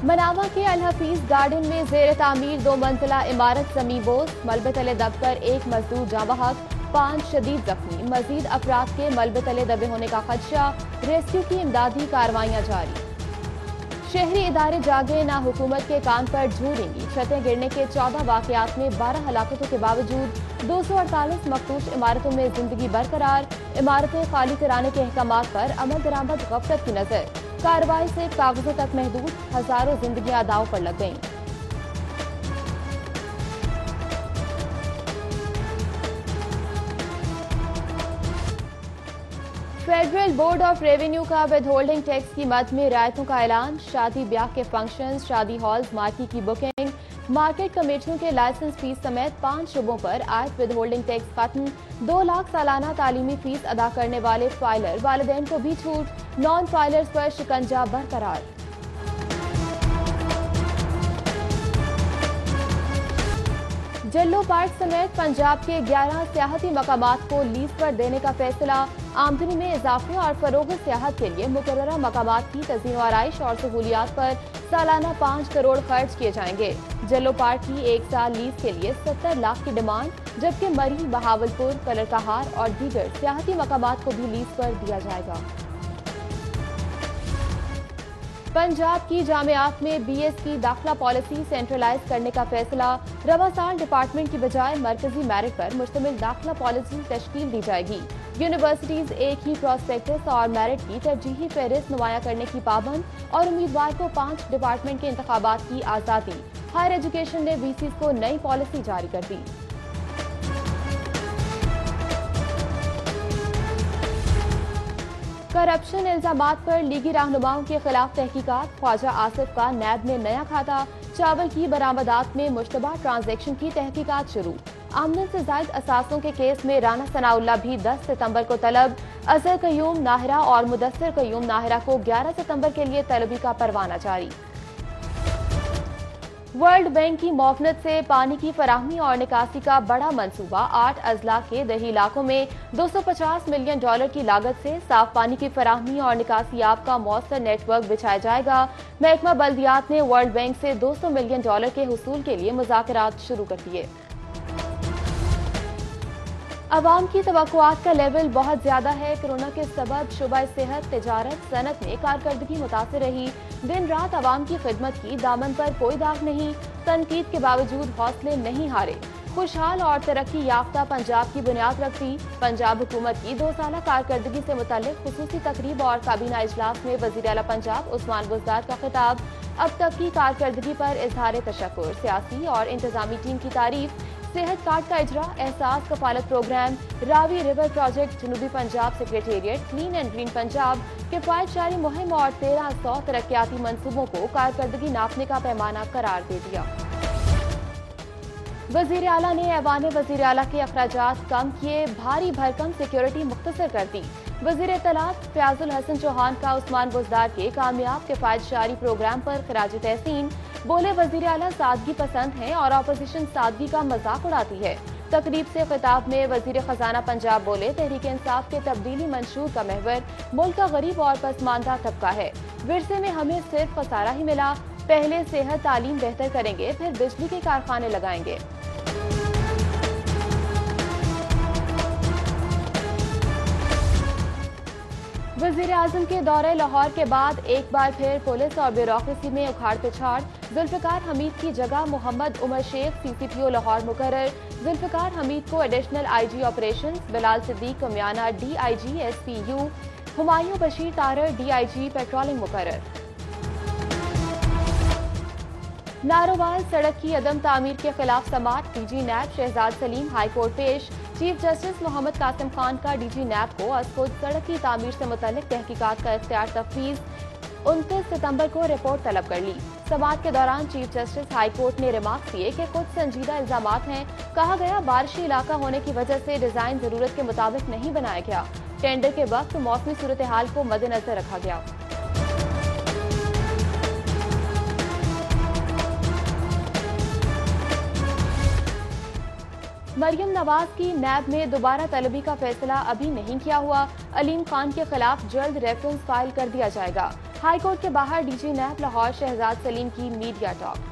मनावा के अल हफीज गार्डन में जेर तामीर 2 मंजिला इमारत जमींबोस, मलबे तले दबकर एक मजदूर जाँ बहक, 5 शदीद जख्मी। मजीद अफराद के मलबे तले दबे होने का खदशा, रेस्क्यू की इमदादी कार्रवाइयां जारी। शहरी इदारे जागे ना हुकूमत के कान पर झूलेंगी। छतें गिरने के 14 वाकयात में 12 हलाकतों के बावजूद 248 मखदूश इमारतों में जिंदगी बरकरार। इमारतें खाली कराने के अहकामात पर अमल दरामद गफलत की नजर। कार्रवाई से कागजों तक महदूद, हजारों जिंदगियां दांव पर लग गईं। फेडरल बोर्ड ऑफ रेवेन्यू का विदहोल्डिंग टैक्स की मद में रियायतों का ऐलान। शादी ब्याह के फंक्शंस, शादी हॉल्स, मार्की की बुकिंग, मार्केट कमेटियों के लाइसेंस फीस समेत 5 शुबों पर आयत विदहोल्डिंग टैक्स खत्म। 2 लाख सालाना तालीमी फीस अदा करने वाले फाइलर वालिदैन को भी छूट। नॉन फाइलर्स पर शिकंजा बरकरार। जल्लो पार्क समेत पंजाब के 11 सियाहती मकामात को लीज पर देने का फैसला। आमदनी में इजाफे और फरोग सियाहत के लिए मुकर्ररा मकामात की तज़ीन व आराइश और सहूलियात पर सालाना 5 करोड़ खर्च किए जाएंगे। जल्लो पार्क की 1 साल लीज के लिए 70 लाख की डिमांड, जबकि मरी, बहावलपुर, कलरकहार और दीगर सियाहती मकामात को भी लीज पर दिया जाएगा। पंजाब की जामियात में BS की दाखिला पॉलिसी सेंट्रलाइज करने का फैसला। रवा साल डिपार्टमेंट की बजाय मरकजी मेरिट पर मुश्तमिल दाखिला पॉलिसी तश्कील दी जाएगी। यूनिवर्सिटीज एक ही प्रोस्पेक्टस और मेरिट की तरजीही फहरिस्त नुमाया करने की पाबंद और उम्मीदवार को 5 डिपार्टमेंट के इंतखाबात की आज़ादी। हायर एजुकेशन ने VCs को नई पॉलिसी जारी कर दी। करप्शन इल्जामात पर लीगी रहनुमाओं के खिलाफ तहकीकात। ख्वाजा आसिफ का नैब में नया खाता। चावल की बरामदात में मुश्तबा ट्रांजैक्शन की तहकीकात शुरू। आमदन से जायद असासों के केस में राना सनाउल्लाह भी 10 सितंबर को तलब। अजहर कयूम नाहरा और मुदस्सिर कयूम नाहरा को 11 सितंबर के लिए तलबी का परवाना जारी। वर्ल्ड बैंक की मौफनत से पानी की फराहमी और निकासी का बड़ा मंसूबा। 8 अजला के दही इलाकों में $250 मिलियन की लागत से साफ पानी की फराहमी और निकासी याब का मौसर नेटवर्क बिछाया जाएगा। महकमा बल्दियात ने वर्ल्ड बैंक से $200 मिलियन के हुसूल के लिए मुज़ाकरात शुरू कर दिए। अवाम की तवक्कुआत का लेवल बहुत ज्यादा है। कोरोना के सबब शुबा सेहत, तिजारत, सनत में कारकर्दगी मुतासिर रही। दिन रात अवाम की खिदमत की, दामन पर कोई दाग नहीं। तनकीद के बावजूद हौसले नहीं हारे। खुशहाल और तरक्की याफ्ता पंजाब की बुनियाद रखती। पंजाब हुकूमत की 2 साला कारकर्दगी से मुताल्लिक खुसूसी तकरीब और काबीना इजलास में वज़ीर आला पंजाब उस्मान बुज़दार का खिताब। अब तक की कारकर्दगी पर इजहार तशक्कुर, सियासी और इंतजामी टीम की तारीफ। सेहत कार्ड का इजरा, एहसास कफालत प्रोग्राम, रावी रिवर प्रोजेक्ट, जनूबी Punjab secretariat, clean and green Punjab, किफायत जारी मुहिम और 1300 तरक्याती मंसूबों को कारकर्दगी नापने का पैमाना करार दे दिया। वजीर आला ने ऐवान वजीर आला के अखराजात कम किए। भारी भरकम सिक्योरिटी मुख्तसर कर दी। वजीर इत्तलात फयाजुल हसन चौहान का उस्मान बुज़दार के कामयाब किफायत जारी प्रोग्राम पर खराज तहसीन। बोले वजीर आला सादगी पसंद हैं और अपोजिशन सादगी का मजाक उड़ाती है। तकरीब से खिताब में वजीर खजाना पंजाब बोले तहरीक इंसाफ के तब्दीली मंशूर का महवर मुल्क का गरीब और पसमानदा तबका है। विरसे में हमें सिर्फ खसारा ही मिला। पहले सेहत तालीम बेहतर करेंगे, फिर बिजली के कारखाने लगाएंगे। वजीर आजम के दौरे लाहौर के बाद एक बार फिर पुलिस और ब्यूरोक्रेसी में उखाड़ पिछाड़। जुल्फिकार हमीद की जगह मोहम्मद उमर शेख CCPO लाहौर मुकर्रर। जुल्फिकार हमीद को additional IG operations, Bilal Siddique Kamiana DIG SPU, Humayun Bashir Tarar DIG patrolling मुकर्रर। नारोवाल सड़क की अदम तामीर के खिलाफ समात। DG नैब शहजाद सलीम हाई कोर्ट पेश। चीफ जस्टिस मोहम्मद कासिम खान का DG नैब को खुद सड़क की तामीर से मुतल्लिक तहकीकात का इख्तियार तफवीज। 29 सितंबर को रिपोर्ट तलब कर ली। समात के दौरान चीफ जस्टिस हाई कोर्ट ने रिमार्क दिए कि कुछ संजीदा इल्जामात हैं। कहा गया बारिशी इलाका होने की वजह से डिजाइन जरूरत के मुताबिक नहीं बनाया गया। टेंडर के वक्त मौसमी सूरत हाल को मद्देनजर रखा गया। मरियम नवाज की नैब में दोबारा तलबी का फैसला अभी नहीं किया हुआ। अलीम खान के खिलाफ जल्द रेफरेंस फाइल कर दिया जाएगा। हाईकोर्ट के बाहर डीजी नैब लाहौर शहजाद सलीम की मीडिया टॉक।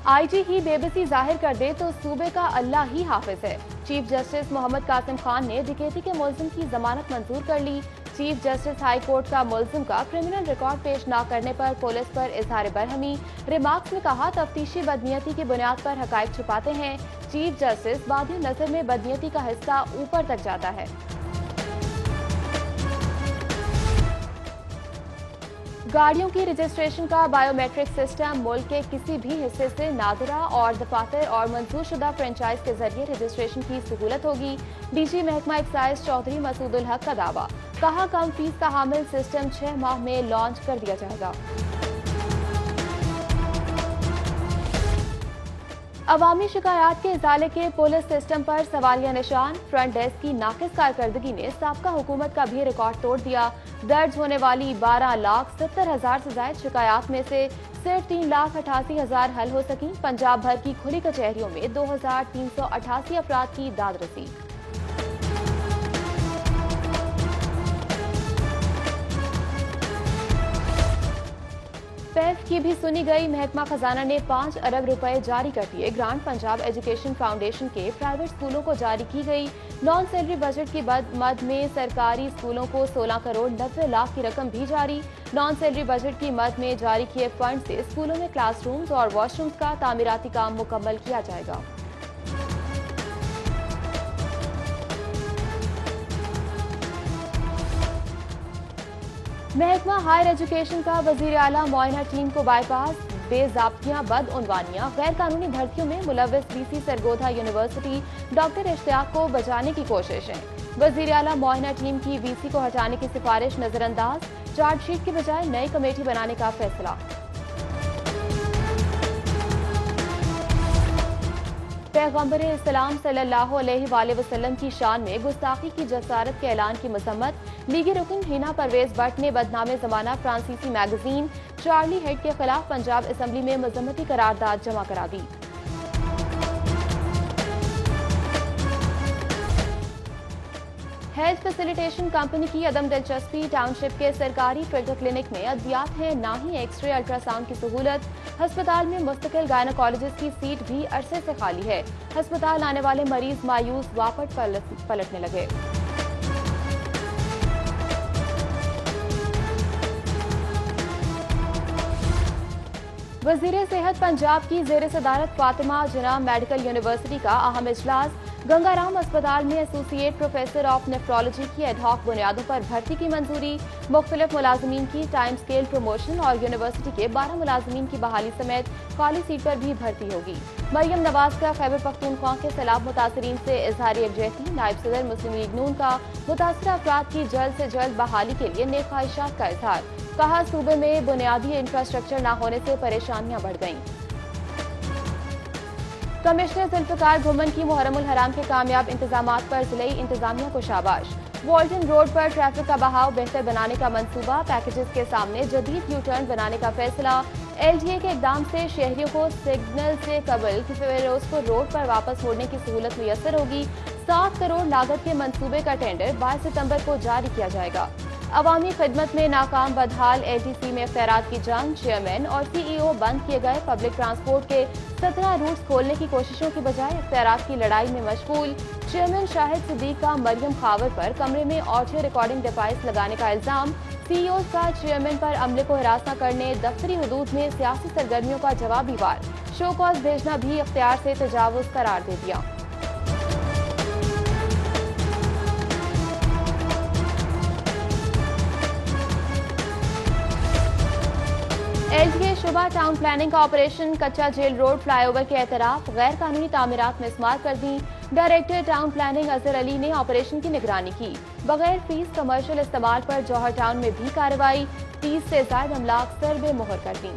आईजी ही बेबसी जाहिर कर दे तो सूबे का अल्लाह ही हाफिज है। चीफ जस्टिस मोहम्मद कासिम खान ने डकैती के मुलजिम की जमानत मंजूर कर ली। चीफ जस्टिस हाई कोर्ट का मुलजिम का क्रिमिनल रिकॉर्ड पेश न करने पर पुलिस पर इजहार बरहमी। रिमार्क्स में कहा, तफ्तीशी बदनीयती की बुनियाद पर हकायक छुपाते हैं। चीफ जस्टिस बादी नजर में बदनीयती का हिस्सा ऊपर तक जाता है। गाड़ियों की रजिस्ट्रेशन का बायोमेट्रिक सिस्टम मुल्क के किसी भी हिस्से से नादिरा और दफातर और मंजूरशुदा फ्रेंचाइज के जरिए रजिस्ट्रेशन की सहूलत होगी। डीजी महकमा एक्साइज चौधरी मसूदुल हक का दावा। कहा, कम फीस का हामिल सिस्टम 6 माह में लॉन्च कर दिया जाएगा। अवामी शिकायत के इजाले के पुलिस सिस्टम पर सवालिया निशान। फ्रंट डेस्क की नाकिस कारकर्दगी ने साबका हुकूमत का भी रिकॉर्ड तोड़ दिया। दर्ज होने वाली 12,70,000 से ज्यादा शिकायत में से सिर्फ 3,88,000 हल हो सकी। पंजाब भर की खुली कचहरियों में 2,388 अफराद की दाद रसी। पैफ की भी सुनी गई। महकमा खजाना ने 5 अरब रुपए जारी कर दिए। ग्रांट पंजाब एजुकेशन फाउंडेशन के प्राइवेट स्कूलों को जारी की गई। नॉन सैलरी बजट की मद में सरकारी स्कूलों को 16 करोड़ 90 लाख की रकम भी जारी। नॉन सैलरी बजट की मद में जारी किए फंड से स्कूलों में क्लासरूम्स और वॉशरूम्स का तामीराती काम मुकम्मल किया जाएगा। महकमा हायर एजुकेशन का वजीर आला मुआयना टीम को बाईपास। बेजाब्तियां, बदउनवानियां, गैर कानूनी भर्तियों में मुलव्वस VC Sargodha university doctor Ishtiaq को बचाने की कोशिशें। वजीर आला मुआयना टीम की वीसी को हटाने की सिफारिश नजरअंदाज। चार्जशीट के बजाय नई कमेटी बनाने का फैसला। पैगंबर इस्लाम सल्लल्लाहु अलैहि वसल्लम की शान में गुस्ताखी की जसारत के ऐलान की मजम्मत। लीगी रुकन हिना परवेज भट्ट ने बदनामे जमाना फ्रांसीसी मैगजीन चार्ली हेड के खिलाफ पंजाब असम्बली में मजम्मती करारदाद जमा करा दी। हेल्थ फैसिलिटेशन कंपनी की अदम दिलचस्पी। टाउनशिप के सरकारी फिल्टर क्लिनिक में अद्वियात है, ना ही एक्सरे अल्ट्रासाउंड की सहूलत। अस्पताल में मुस्तकिल गायनोकोलॉजिस्ट की सीट भी अरसे से खाली है। अस्पताल आने वाले मरीज मायूस वापस पलटने लगे। वजीर सेहत पंजाब की जेर सदारत फातिमा जिन्ना मेडिकल यूनिवर्सिटी का अहम इजलास। गंगाराम अस्पताल में एसोसिएट प्रोफेसर ऑफ नेफ्रोलॉजी की एडहॉक बुनियादों पर भर्ती की मंजूरी। मुख्तलिफ मुलाजमीन की टाइम स्केल प्रमोशन और यूनिवर्सिटी के 12 मुलाजमीन की बहाली समेत खाली सीट पर भी भर्ती होगी। मरियम नवाज का खैबर पख्तूनख्वा के सैलाब मुतासरीन से इजहार यकजहती। नायब सदर मुस्लिम लीग नून का मुतासरा अफराद की जल्द से जल्द बहाली के लिए नेक ख्वाहिशात का इजहार। कहा, सूबे में बुनियादी इंफ्रास्ट्रक्चर न होने से परेशानियां बढ़ गईं। कमिश्नर जुल्फिकार घुमन की मुहर्रमुल हराम के कामयाब इंतजामात पर जिले इंतजामिया को शाबाश। वॉल्टन रोड पर ट्रैफिक का बहाव बेहतर बनाने का मंसूबा। पैकेजेस के सामने जदीद यू टर्न बनाने का फैसला। एलडीए के इकदाम से शहरियों को सिग्नल से कबल फिरोजपुर रोड पर वापस मोड़ने की सहूलत मुयसर होगी। 7 करोड़ लागत के मंसूबे का टेंडर 22 सितंबर को जारी किया जाएगा। अवामी खिदमत में नाकाम बदहाल एटीसी में इख्तियारात की जंग। चेयरमैन और सीईओ बंद किए गए। पब्लिक ट्रांसपोर्ट के 17 रूट्स खोलने की कोशिशों की बजाय इख्तियारात की लड़ाई में मशगूल। चेयरमैन शाहिद सिद्दीक का मरियम खावर पर कमरे में ऑडियो रिकॉर्डिंग डिवाइस लगाने का इल्जाम। सीईओ का चेयरमैन पर अमले को हिरास न करने, दफ्तरी हुदूद में सियासी सरगर्मियों का जवाबी वार। शो कॉज भेजना भी इख्तियार से तजावुज करार दे दिया। एलडीए शुबा टाउन प्लानिंग का operation. Kacha jail road flyover के एतराफ गैर कानूनी तामीरात में इस्तेमाल कर दी। Director town planning Azhar Ali ने ऑपरेशन की निगरानी की। बगैर फीस कमर्शियल इस्तेमाल पर जौहर टाउन में भी कार्रवाई। 30 से ज्यादा अमलाक सरबे मोहर कर दी।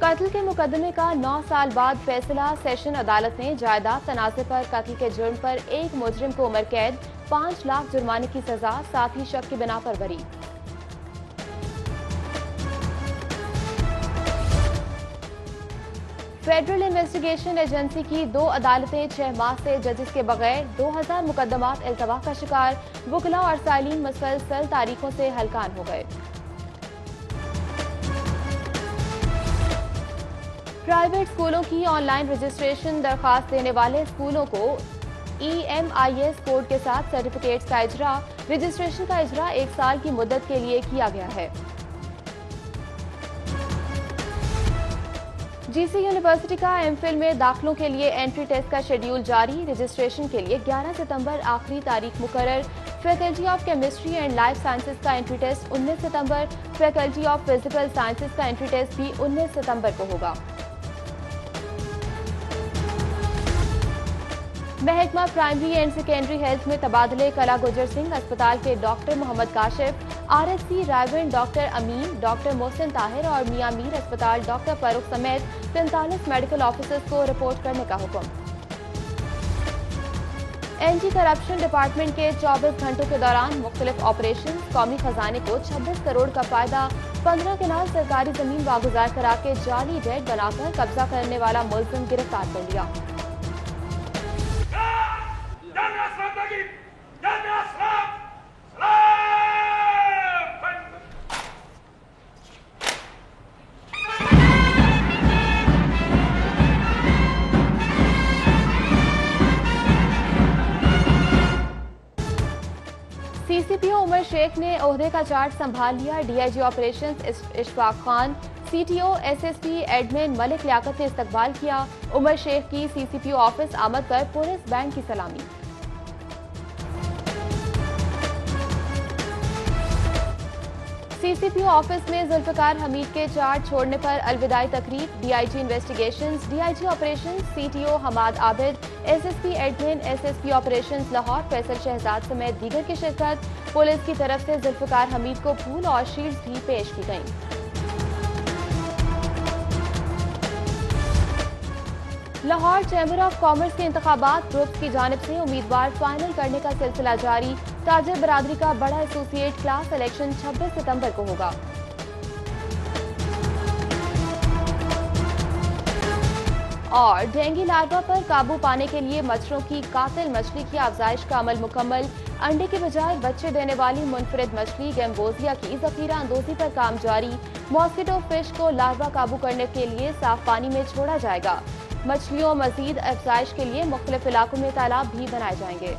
कत्ल के मुकदमे का 9 साल बाद फैसला। सेशन अदालत ने जायदाद तनाज़े पर कत्ल के जुर्म पर एक मुजरिम को उम्र कैद, 5 लाख जुर्माने की सजा, साथ ही शक की बिना पर बरी। फेडरल इन्वेस्टिगेशन एजेंसी की 2 अदालतें 6 माह से जजेस के बगैर 2000 मुकदमात इल्तवा का शिकार। वुकला और साइलिन मुसलसल तारीखों से हलकान हो गए। प्राइवेट स्कूलों की ऑनलाइन रजिस्ट्रेशन दरखास्त देने वाले स्कूलों को EMIS कोड के साथ सर्टिफिकेट्स का इजरा। रजिस्ट्रेशन का इजरा 1 साल की मुद्दत के लिए किया गया है। GC यूनिवर्सिटी का MPhil में दाखिलों के लिए एंट्री टेस्ट का शेड्यूल जारी। रजिस्ट्रेशन के लिए 11 सितंबर आखिरी तारीख मुकर्रर। Faculty of chemistry and life sciences का एंट्री टेस्ट 19 सितंबर। फैकल्टी ऑफ फिजिकल साइंसेज का एंट्री टेस्ट भी 19 सितंबर को होगा। महकमा प्राइमरी एंड सेकेंडरी हेल्थ में तबादले। कला गुजर सिंह अस्पताल के doctor Mohammad Kashif, RSC रायवन doctor अमीन, डॉक्टर मोहसिन ताहिर और मियां मीर अस्पताल डॉक्टर फारूक समेत 43 मेडिकल ऑफिसर्स को रिपोर्ट करने का हुक्म। एंटी करप्शन डिपार्टमेंट के 24 घंटों के दौरान मुख्तलिफ ऑपरेशन। कौमी खजाने को 26 करोड़ का फायदा। 15 कनाल सरकारी जमीन वागुजार करा के जाली डेट बनाकर कब्जा करने वाला मुलजिम गिरफ्तार कर लिया। CCPO उमर शेख ने ओहदे का चार्ज संभाल लिया। DIG operations Ishfaq Khan, CTO SSP admin Malik Liaqat ने इस्तकबाल किया। उमर शेख की CCPO ऑफिस आमद पर पुलिस बैंक की सलामी। CCPO ऑफिस में जुल्फिकार हमीद के चार्ज छोड़ने पर अलविदाई तकरीब। DIG investigations, DIG operations, CTO Hammad Abid, SSP admin, SSP operations Lahore Faisal Shahzad समेत दीगर की शिरकत। पुलिस की तरफ से जुल्फिकार हमीद को फूल और शील्ड्स भी पेश की गईं। लाहौर चैम्बर ऑफ कॉमर्स के इंतखाबात ग्रुप्स की जानिब से उम्मीदवार फाइनल करने का सिलसिला जारी। ताजिर बरादरी का बड़ा एसोसिएट क्लास इलेक्शन 26 सितंबर को होगा। और डेंगू लार्वा पर काबू पाने के लिए मच्छरों की कातिल मछली की अफजाइश का अमल मुकम्मल। अंडे के बजाय बच्चे देने वाली मुनफरिद मछली गैम्बोजिया की जखीरा अंदोजी पर काम जारी। मॉस्किटो फिश को लार्वा काबू करने के लिए साफ पानी में छोड़ा जाएगा। मछलियों मजीद अफजाइश के लिए मुख्तलिफ इलाकों में तालाब भी बनाए जाएंगे।